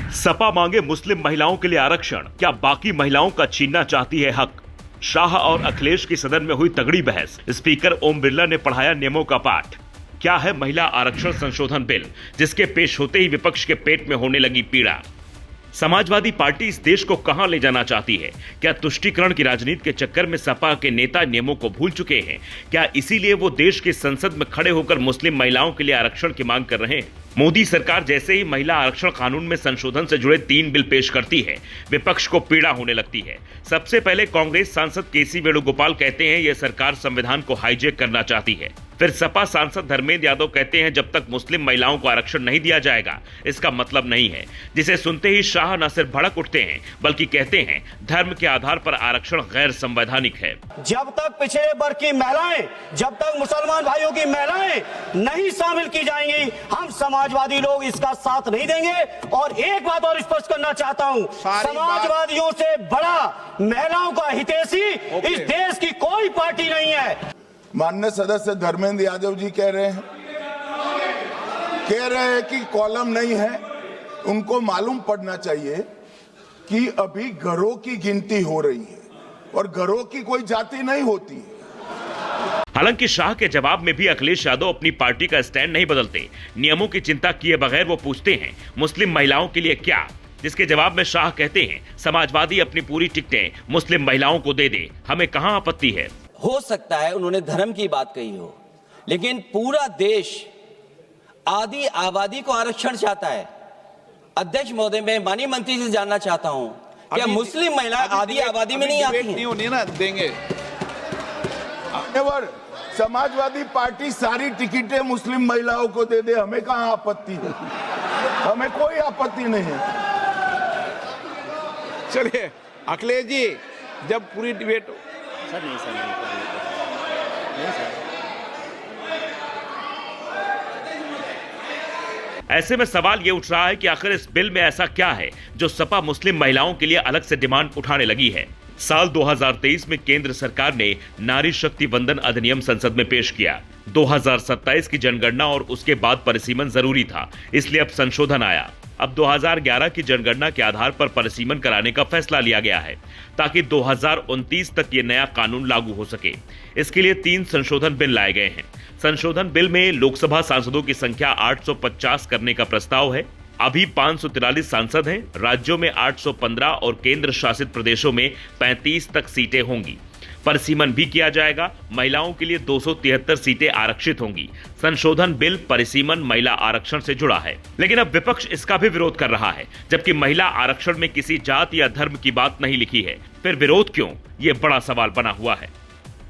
सपा मांगे मुस्लिम महिलाओं के लिए आरक्षण, क्या बाकी महिलाओं का छीनना चाहती है हक? शाह और अखिलेश की सदन में हुई तगड़ी बहस। स्पीकर ओम बिरला ने पढ़ाया नियमों का पाठ। क्या है महिला आरक्षण संशोधन बिल, जिसके पेश होते ही विपक्ष के पेट में होने लगी पीड़ा? समाजवादी पार्टी इस देश को कहां ले जाना चाहती है? क्या तुष्टीकरण की राजनीति के चक्कर में सपा के नेता नियमों को भूल चुके हैं? क्या इसीलिए वो देश की संसद में खड़े होकर मुस्लिम महिलाओं के लिए आरक्षण की मांग कर रहे हैं? मोदी सरकार जैसे ही महिला आरक्षण कानून में संशोधन से जुड़े 3 बिल पेश करती है, विपक्ष को पीड़ा होने लगती है। सबसे पहले कांग्रेस सांसद केसी वेणुगोपाल कहते हैं यह सरकार संविधान को हाईजैक करना चाहती है। फिर सपा सांसद धर्मेंद्र यादव कहते हैं जब तक मुस्लिम महिलाओं को आरक्षण नहीं दिया जाएगा इसका मतलब नहीं है, जिसे सुनते ही शाह न सिर्फ भड़क उठते हैं बल्कि कहते हैं धर्म के आधार पर आरक्षण गैर संवैधानिक है। जब तक पिछड़े वर्ग की महिलाएं, जब तक मुसलमान भाइयों की महिलाएं नहीं शामिल की जाएंगी, हम समाजवादी लोग इसका साथ नहीं देंगे। और एक बात और स्पष्ट करना चाहता हूं, समाजवादियों से बड़ा महिलाओं का हितैषी इस देश की कोई पार्टी नहीं है। माननीय सदस्य धर्मेंद्र यादव जी कह रहे हैं कि कॉलम नहीं है। उनको मालूम पड़ना चाहिए कि अभी घरों की गिनती हो रही है और घरों की कोई जाति नहीं होती है। हालांकि शाह के जवाब में भी अखिलेश यादव अपनी पार्टी का स्टैंड नहीं बदलते। नियमों की चिंता किए बगैर वो पूछते हैं मुस्लिम महिलाओं के लिए क्या, जिसके जवाब में शाह कहते हैं समाजवादी अपनी पूरी टिकटें मुस्लिम महिलाओं को दे दे, हमें कहां आपत्ति है। हो सकता है उन्होंने धर्म की बात कही हो, लेकिन पूरा देश आदि आबादी को आरक्षण चाहता है। अध्यक्ष महोदय, मैं माननीय मंत्री से जानना चाहता हूं क्या मुस्लिम महिला आदि आबादी में नहीं आती नहीं होनी ना देंगे। समाजवादी पार्टी सारी टिकटें मुस्लिम महिलाओं को दे दे, हमें कहां आपत्ति है, हमें कोई आपत्ति नहीं है। चलिए अखिलेश जी, जब पूरी डिबेट सर नहीं सर। ऐसे में सवाल ये उठ रहा है कि आखिर इस बिल में ऐसा क्या है जो सपा मुस्लिम महिलाओं के लिए अलग से डिमांड उठाने लगी है। साल 2023 में केंद्र सरकार ने नारी शक्ति वंदन अधिनियम संसद में पेश किया। 2027 की जनगणना और उसके बाद परिसीमन जरूरी था, इसलिए अब संशोधन आया। अब 2011 की जनगणना के आधार पर परिसीमन कराने का फैसला लिया गया है ताकि 2029 तक ये नया कानून लागू हो सके। इसके लिए 3 संशोधन बिल लाए गए हैं। संशोधन बिल में लोकसभा सांसदों की संख्या 850 करने का प्रस्ताव है। अभी 543 सांसद हैं, राज्यों में 815 और केंद्र शासित प्रदेशों में 35 तक सीटें होंगी। परिसीमन भी किया जाएगा। महिलाओं के लिए 273 सीटें आरक्षित होंगी। संशोधन बिल परिसीमन महिला आरक्षण से जुड़ा है, लेकिन अब विपक्ष इसका भी विरोध कर रहा है, जबकि महिला आरक्षण में किसी जात या धर्म की बात नहीं लिखी है। फिर विरोध क्यों, ये बड़ा सवाल बना हुआ है।